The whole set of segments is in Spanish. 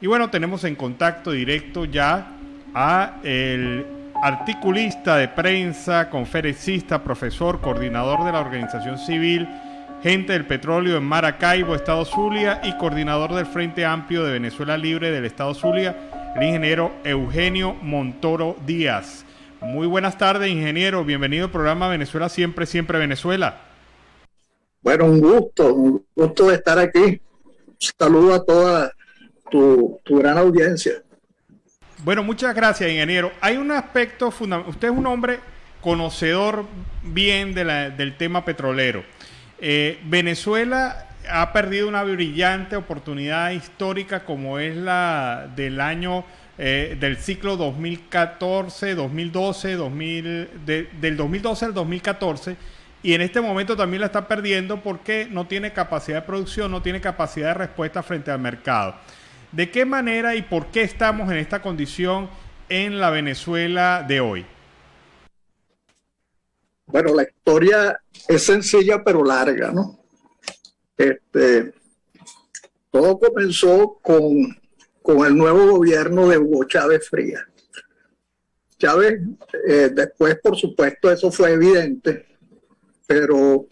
Y bueno, tenemos en contacto directo ya a el articulista de prensa, conferencista, profesor, coordinador de la organización civil Gente del Petróleo en Maracaibo, Estado Zulia, y coordinador del Frente Amplio de Venezuela Libre del Estado Zulia, el ingeniero Eugenio Montoro Díaz. Muy buenas tardes, ingeniero. Bienvenido al programa Venezuela Siempre, Siempre Venezuela. Bueno, un gusto de estar aquí. Saludo a toda tu gran audiencia. Bueno, muchas gracias, ingeniero. Hay un aspecto fundamental. Usted es un hombre conocedor bien del tema petrolero. Venezuela ha perdido una brillante oportunidad histórica como es la del año del ciclo 2014, 2012, del 2012 al 2014, y en este momento también la está perdiendo porque no tiene capacidad de producción, no tiene capacidad de respuesta frente al mercado. ¿De qué manera y por qué estamos en esta condición en la Venezuela de hoy? Bueno, la historia es sencilla pero larga, ¿no? Todo comenzó con el nuevo gobierno de Hugo Chávez Frías. Chávez, después, por supuesto, eso fue evidente, pero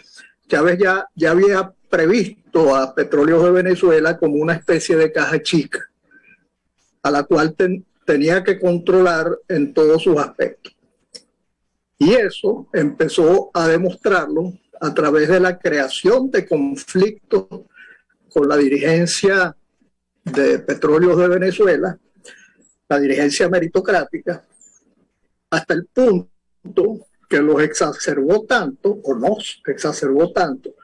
Chávez ya había previsto a Petróleos de Venezuela como una especie de caja chica, a la cual tenía que controlar en todos sus aspectos. Y eso empezó a demostrarlo a través de la creación de conflictos con la dirigencia de Petróleos de Venezuela, la dirigencia meritocrática, hasta el punto que los exacerbó tanto, o nos exacerbó tanto,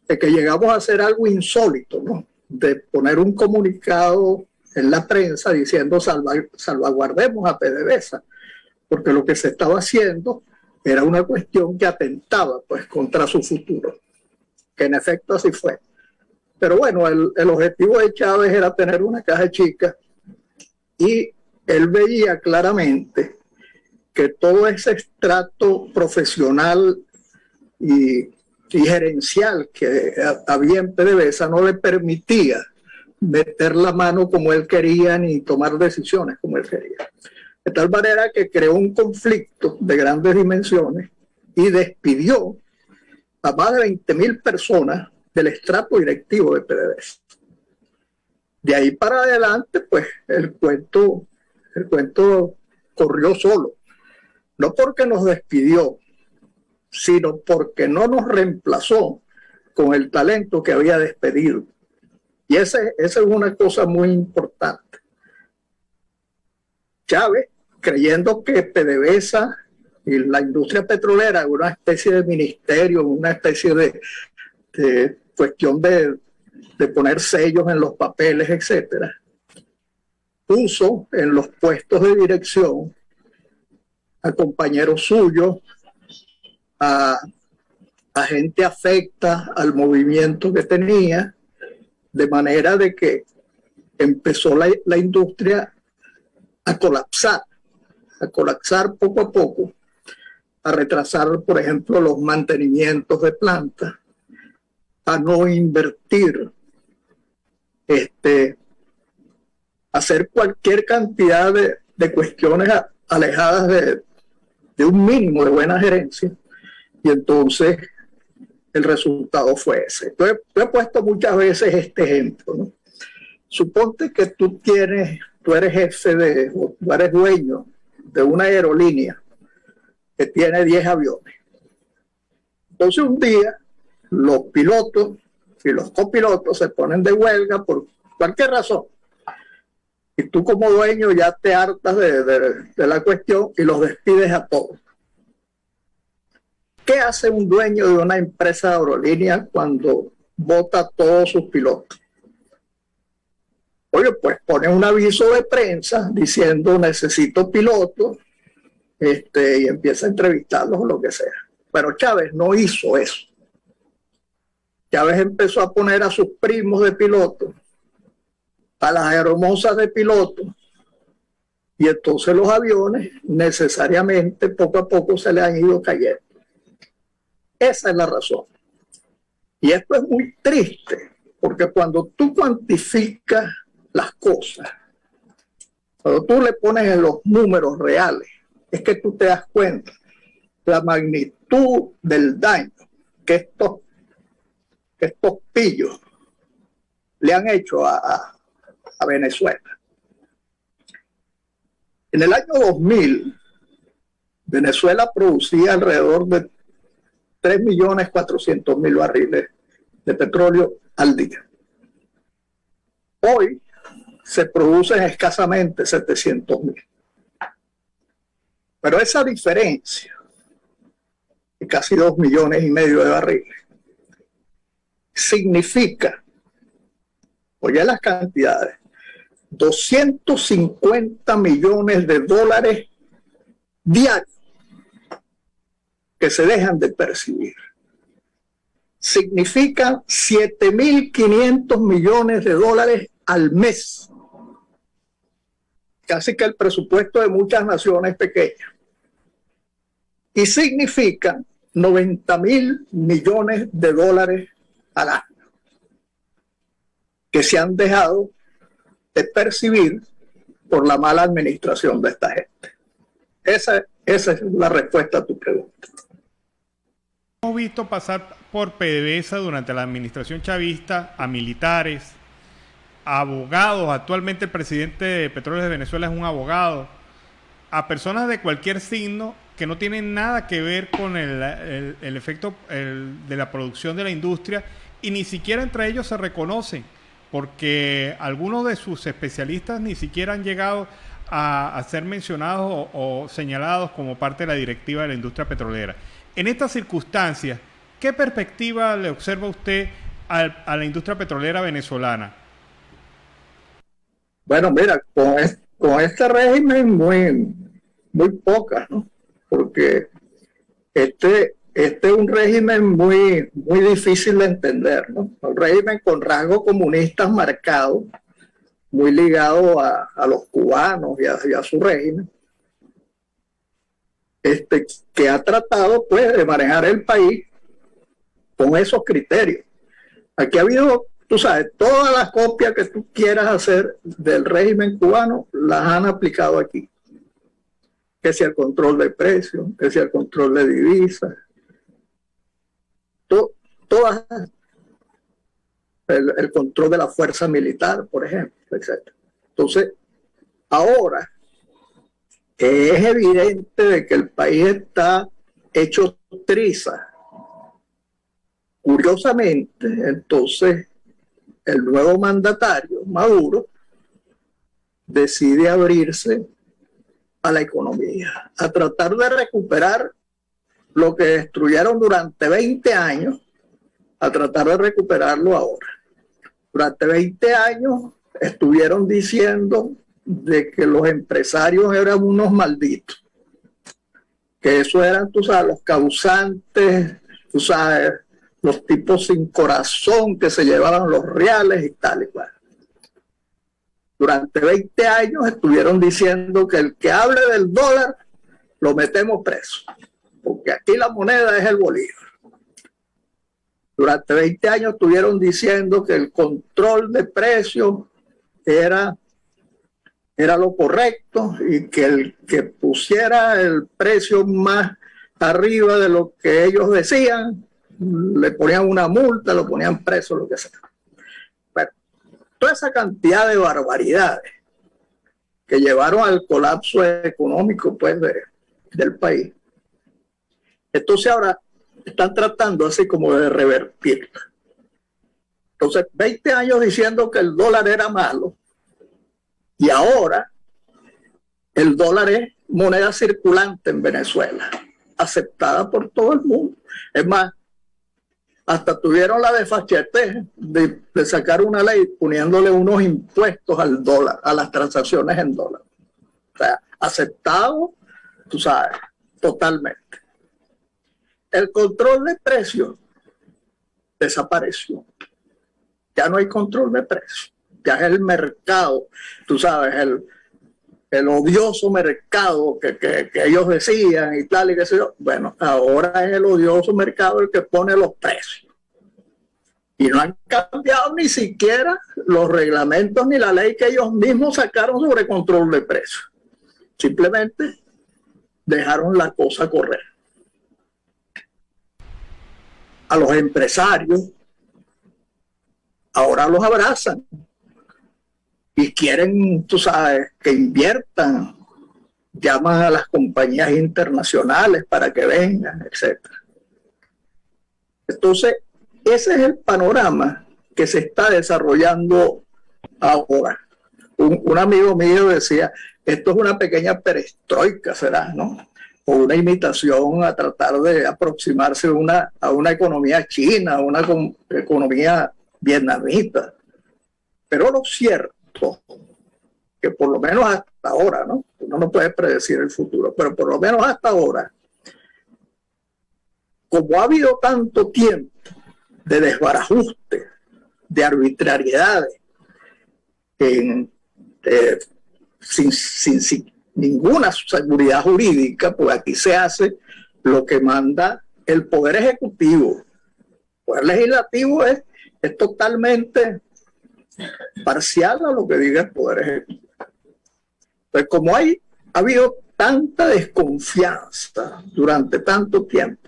de que llegamos a hacer algo insólito, ¿no? De poner un comunicado en la prensa diciendo salvaguardemos a PDVSA, porque lo que se estaba haciendo era una cuestión que atentaba pues contra su futuro, que en efecto así fue. Pero bueno, el objetivo de Chávez era tener una caja chica y él veía claramente que todo ese estrato profesional y gerencial que había en PDVSA no le permitía meter la mano como él quería ni tomar decisiones como él quería. De tal manera que creó un conflicto de grandes dimensiones y despidió a más de 20,000 personas del estrato directivo de PDVSA. De ahí para adelante, pues el cuento corrió solo. No porque nos despidió, sino porque no nos reemplazó con el talento que había despedido. Y esa es una cosa muy importante. Chávez, creyendo que PDVSA y la industria petrolera, una especie de ministerio, una especie de cuestión de poner sellos en los papeles, etcétera, puso en los puestos de dirección a compañeros suyos, a gente afecta al movimiento que tenía, de manera de que empezó la industria a colapsar poco a poco, a retrasar, por ejemplo, los mantenimientos de plantas, a no invertir, hacer cualquier cantidad de cuestiones alejadas de un mínimo de buena gerencia, y entonces el resultado fue ese. Yo he puesto muchas veces este ejemplo, ¿no? Suponte que tú eres jefe tú eres dueño de una aerolínea que tiene 10 aviones. Entonces un día los pilotos y los copilotos se ponen de huelga por cualquier razón. Y tú como dueño ya te hartas de la cuestión y los despides a todos. ¿Qué hace un dueño de una empresa de aerolínea cuando bota a todos sus pilotos? Oye, pues pone un aviso de prensa diciendo necesito pilotos, y empieza a entrevistarlos o lo que sea. Pero Chávez no hizo eso. Chávez empezó a poner a sus primos de pilotos, a las hermosas de pilotos, y entonces los aviones necesariamente poco a poco se le han ido cayendo. Esa es la razón. Y esto es muy triste, porque cuando tú cuantificas las cosas Cuando tú le pones en los números reales, es que tú te das cuenta la magnitud del daño que estos pillos le han hecho a Venezuela. En el año 2000, Venezuela producía alrededor de 3.400.000 barriles de petróleo al día. Hoy se producen escasamente 700.000. Pero esa diferencia de casi 2,5 millones de barriles significa, oye las cantidades, 250 millones de dólares diarios que se dejan de percibir. Significa 7.500 millones de dólares al mes. Casi que el presupuesto de muchas naciones pequeñas. Y significa 90.000 millones de dólares al año que se han dejado de percibir por la mala administración de esta gente. Esa es la respuesta a tu pregunta. Hemos visto pasar por PDVSA durante la administración chavista a militares, a abogados. Actualmente el presidente de Petróleos de Venezuela es un abogado, a personas de cualquier signo que no tienen nada que ver con el efecto de la producción de la industria, y ni siquiera entre ellos se reconocen, porque algunos de sus especialistas ni siquiera han llegado a ser mencionados o señalados como parte de la directiva de la industria petrolera. En estas circunstancias, ¿qué perspectiva le observa usted a la industria petrolera venezolana? Bueno, mira, con este régimen muy pocas, ¿no? Porque este es un régimen muy difícil de entender, ¿no? Un régimen con rasgos comunistas marcados, muy ligado a los cubanos y a su régimen, que ha tratado pues de manejar el país con esos criterios. Aquí ha habido, tú sabes, todas las copias que tú quieras hacer del régimen cubano las han aplicado aquí. Que sea el control de precios, que sea el control de divisas, todas, el control de la fuerza militar, por ejemplo, etc. Entonces, ahora es evidente de que el país está hecho triza. Curiosamente, entonces, el nuevo mandatario, Maduro, decide abrirse a la economía, a tratar de recuperar lo que destruyeron durante 20 años, a tratar de recuperarlo ahora. Durante 20 años estuvieron diciendo de que los empresarios eran unos malditos, que eso eran, tú sabes, los causantes, tú sabes, los tipos sin corazón que se llevaban los reales y tal y cual. Durante 20 años estuvieron diciendo que el que hable del dólar lo metemos preso, porque aquí la moneda es el bolívar. Durante 20 años estuvieron diciendo que el control de precios era lo correcto y que el que pusiera el precio más arriba de lo que ellos decían, le ponían una multa, lo ponían preso, lo que sea. Bueno, toda esa cantidad de barbaridades que llevaron al colapso económico pues, del país. Entonces ahora están tratando así como de revertirla. Entonces, 20 años diciendo que el dólar era malo y ahora el dólar es moneda circulante en Venezuela, aceptada por todo el mundo. Es más, hasta tuvieron la desfachatez de sacar una ley poniéndole unos impuestos al dólar, a las transacciones en dólar. O sea, aceptado, tú sabes, totalmente. El control de precios desapareció. Ya no hay control de precios. Ya es el mercado, tú sabes, el odioso mercado que ellos decían y tal y qué sé yo. Bueno, ahora es el odioso mercado el que pone los precios. Y no han cambiado ni siquiera los reglamentos ni la ley que ellos mismos sacaron sobre control de precios. Simplemente dejaron la cosa correr. A los empresarios ahora los abrazan y quieren, tú sabes, que inviertan, llaman a las compañías internacionales para que vengan, etc. Entonces, ese es el panorama que se está desarrollando ahora. Un amigo mío decía, esto es una pequeña perestroika, será, ¿no? O una imitación a tratar de aproximarse a una economía china, a una economía vietnamita. Pero lo cierto, que por lo menos hasta ahora, ¿no? Uno no puede predecir el futuro, pero por lo menos hasta ahora, como ha habido tanto tiempo de desbarajuste, de arbitrariedades, sin ninguna seguridad jurídica, pues aquí se hace lo que manda el Poder Ejecutivo. El Poder Legislativo es totalmente parcial a lo que diga el Poder Ejecutivo. Entonces, como ha habido tanta desconfianza durante tanto tiempo,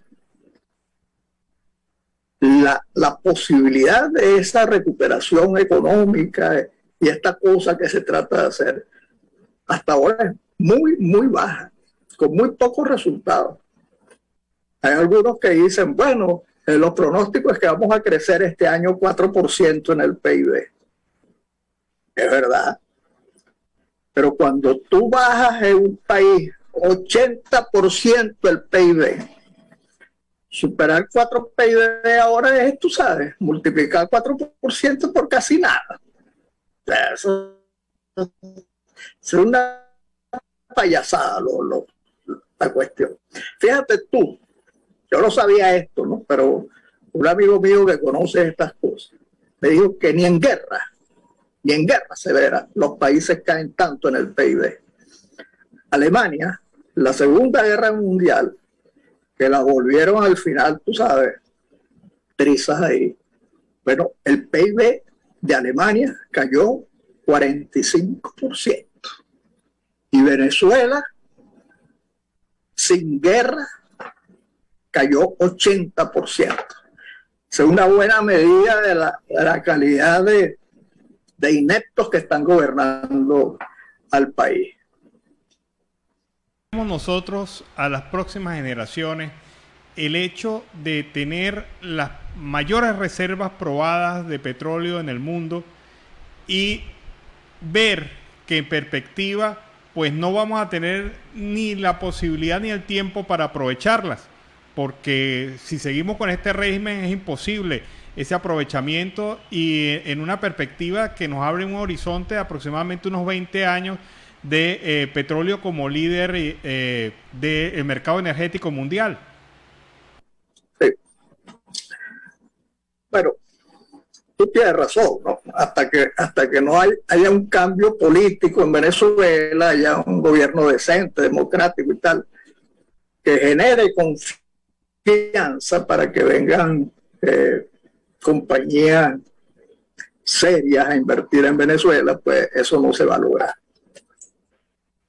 la posibilidad de esa recuperación económica y esta cosa que se trata de hacer hasta ahora es muy, muy baja, con muy pocos resultados. Hay algunos que dicen, bueno, los pronósticos es que vamos a crecer este año 4% en el PIB. Es verdad. Pero cuando tú bajas en un país 80% del PIB, superar 4 PIB ahora es, tú sabes, multiplicar 4% por casi nada. O sea, eso es una payasada la cuestión. Fíjate tú, yo no sabía esto, ¿no? Pero un amigo mío que conoce estas cosas me dijo que ni en guerra severa los países caen tanto en el PIB. Alemania, la Segunda Guerra Mundial, que la volvieron al final, tú sabes, trizas ahí. Bueno, el PIB de Alemania cayó 45%. Y Venezuela, sin guerra, cayó 80%. Es una buena medida de la calidad de ineptos que están gobernando al país. Nosotros a las próximas generaciones el hecho de tener las mayores reservas probadas de petróleo en el mundo y ver que en perspectiva pues no vamos a tener ni la posibilidad ni el tiempo para aprovecharlas, porque si seguimos con este régimen es imposible ese aprovechamiento, y en una perspectiva que nos abre un horizonte de aproximadamente unos 20 años de petróleo como líder del mercado energético mundial. Sí. Bueno, tú tienes razón, ¿no? Hasta que no haya un cambio político en Venezuela, haya un gobierno decente, democrático y tal, que genere confianza para que vengan compañías serias a invertir en Venezuela, pues eso no se va a lograr.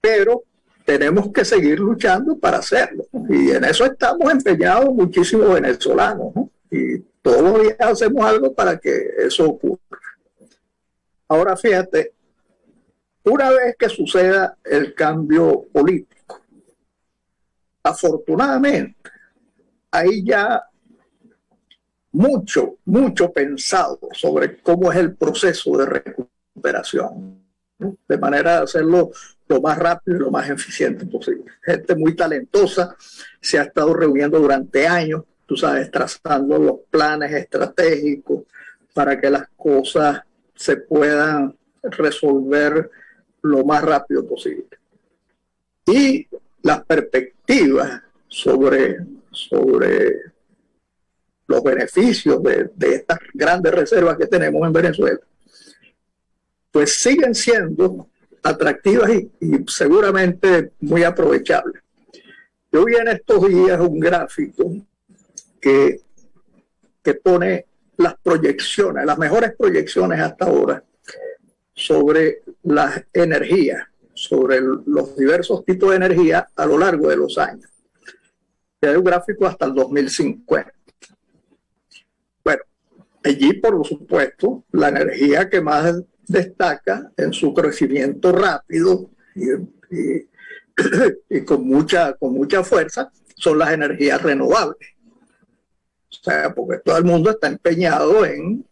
Pero tenemos que seguir luchando para hacerlo, y en eso estamos empeñados muchísimos venezolanos, ¿no? Y todos los días hacemos algo para que eso ocurra. Ahora fíjate, una vez que suceda el cambio político, afortunadamente hay ya mucho pensado sobre cómo es el proceso de recuperación, ¿no? De manera de hacerlo lo más rápido y lo más eficiente posible. Gente muy talentosa se ha estado reuniendo durante años, tú sabes, trazando los planes estratégicos para que las cosas se puedan resolver lo más rápido posible. Y las perspectivas sobre los beneficios de estas grandes reservas que tenemos en Venezuela, pues siguen siendo atractivas y seguramente muy aprovechables. Yo vi en estos días un gráfico que pone las proyecciones, las mejores proyecciones hasta ahora sobre las energías, sobre los diversos tipos de energía a lo largo de los años. Hay un gráfico hasta el 2050. Bueno, allí, por supuesto, la energía que más destaca en su crecimiento rápido y con mucha fuerza son las energías renovables. O sea, porque todo el mundo está empeñado en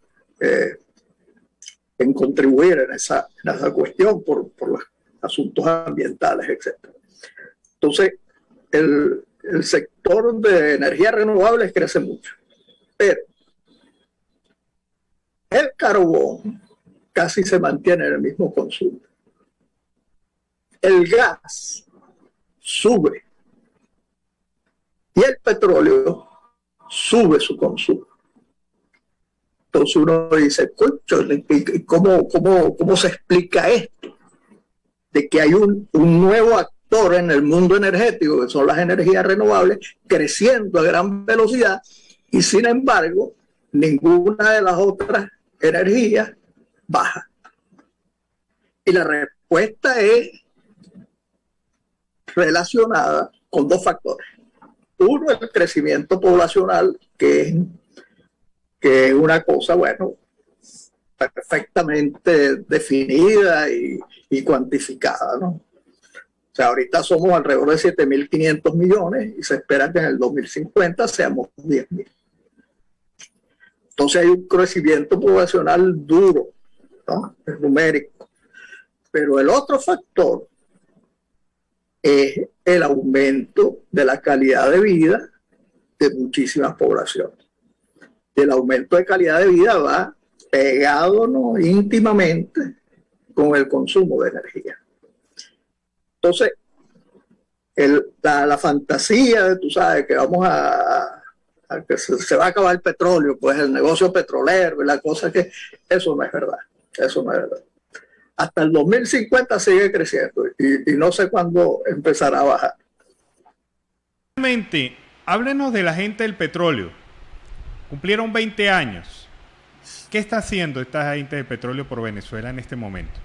contribuir en esa cuestión por los asuntos ambientales, etc. Entonces, el sector de energías renovables crece mucho, pero el carbón casi se mantiene en el mismo consumo. El gas sube y el petróleo sube su consumo. Entonces uno dice, ¿cómo se explica esto? De que hay un nuevo actor en el mundo energético, que son las energías renovables, creciendo a gran velocidad, y sin embargo, ninguna de las otras energías baja. Y la respuesta es relacionada con dos factores. Uno, el crecimiento poblacional, que es una cosa, bueno, perfectamente definida y cuantificada, ¿no? O sea, ahorita somos alrededor de 7.500 millones y se espera que en el 2050 seamos 10.000. Entonces hay un crecimiento poblacional duro, ¿no? Es numérico. Pero el otro factor es el aumento de la calidad de vida de muchísimas poblaciones. Y el aumento de calidad de vida va pegado, ¿no?, íntimamente con el consumo de energía. Entonces, la fantasía de, tú sabes, que vamos a que se va a acabar el petróleo, pues el negocio petrolero y la cosa que... Eso no es verdad, eso no es verdad. Hasta el 2050 sigue creciendo y no sé cuándo empezará a bajar. Realmente, háblenos de la gente del petróleo. Cumplieron 20 años. ¿Qué está haciendo esta gente del petróleo por Venezuela en este momento?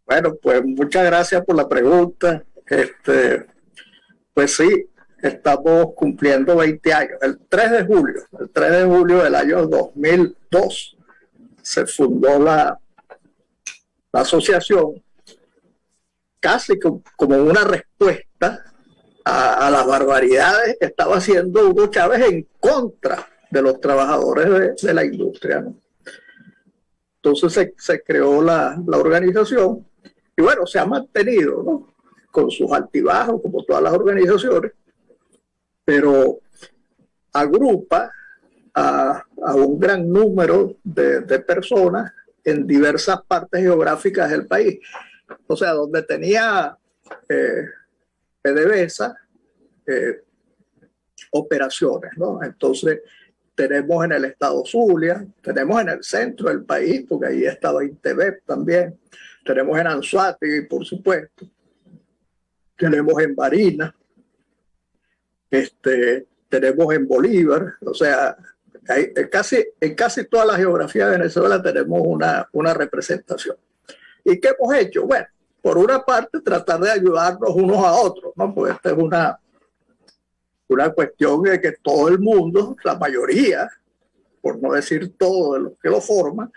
Bueno, pues muchas gracias por la pregunta. Pues sí, estamos cumpliendo 20 años. El 3 de julio del año 2002 se fundó la asociación, casi como una respuesta a las barbaridades que estaba haciendo Hugo Chávez en contra de los trabajadores de la industria, ¿no? Entonces se creó la organización y bueno, se ha mantenido, ¿no?, con sus altibajos, como todas las organizaciones, pero agrupa a un gran número de personas en diversas partes geográficas del país. O sea, donde tenía PDVSA operaciones, ¿no? Entonces, tenemos en el estado Zulia, tenemos en el centro del país, porque ahí estaba Intevep también, tenemos en Anzoátegui, por supuesto, tenemos en Barinas, tenemos en Bolívar, o sea, en casi toda la geografía de Venezuela tenemos una representación. ¿Y qué hemos hecho? Bueno, por una parte, tratar de ayudarnos unos a otros, ¿no? Porque esta es una cuestión de que todo el mundo, la mayoría, por no decir todo de los que lo forman,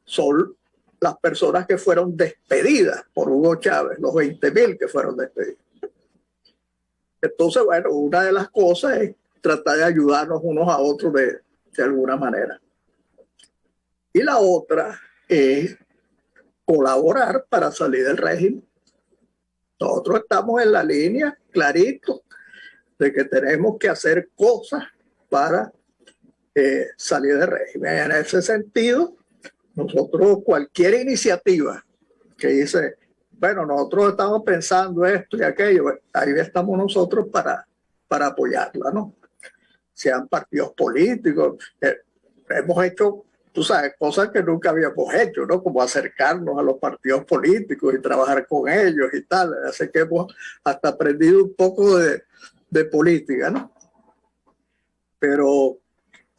son las personas que fueron despedidas por Hugo Chávez, los 20.000 que fueron despedidos. Entonces, bueno, una de las cosas es tratar de ayudarnos unos a otros de alguna manera. Y la otra es colaborar para salir del régimen. Nosotros estamos en la línea clarito de que tenemos que hacer cosas para salir del régimen. En ese sentido, nosotros cualquier iniciativa que dice, bueno, nosotros estamos pensando esto y aquello, ahí estamos nosotros para apoyarla, ¿no? Sean partidos políticos, hemos hecho, tú sabes, cosas que nunca habíamos hecho, ¿no? Como acercarnos a los partidos políticos y trabajar con ellos y tal. Así que hemos hasta aprendido un poco de política, ¿no? Pero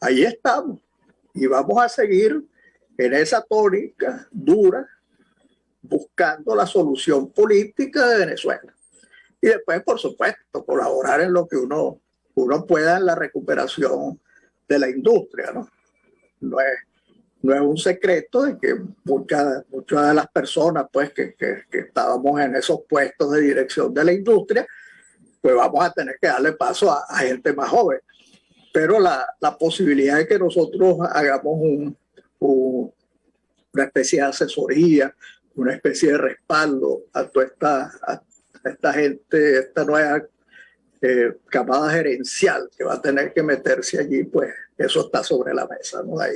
ahí estamos. Y vamos a seguir en esa tónica dura, buscando la solución política de Venezuela. Y después, por supuesto, colaborar en lo que uno pueda en la recuperación de la industria, ¿no? No es un secreto de que muchas de las personas pues, que estábamos en esos puestos de dirección de la industria, pues vamos a tener que darle paso a gente más joven. Pero la posibilidad de que nosotros hagamos una especie de asesoría, una especie de respaldo a toda esta gente, esta nueva camada gerencial que va a tener que meterse allí, pues eso está sobre la mesa, ¿no? Ahí,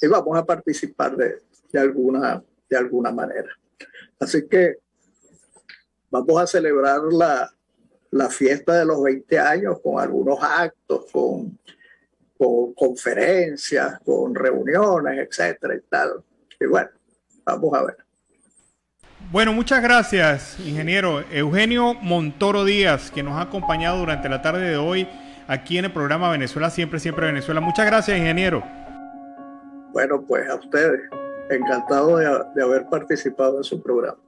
y vamos a participar de alguna manera. Así que vamos a celebrar la fiesta de los 20 años con algunos actos, con conferencias, con reuniones, etcétera y tal. Y bueno, vamos a ver. Bueno, muchas gracias, ingeniero Eugenio Montoro Díaz, que nos ha acompañado durante la tarde de hoy aquí en el programa Venezuela Siempre, Siempre Venezuela. Muchas gracias, ingeniero. Bueno, pues a ustedes, encantado de haber participado en su programa.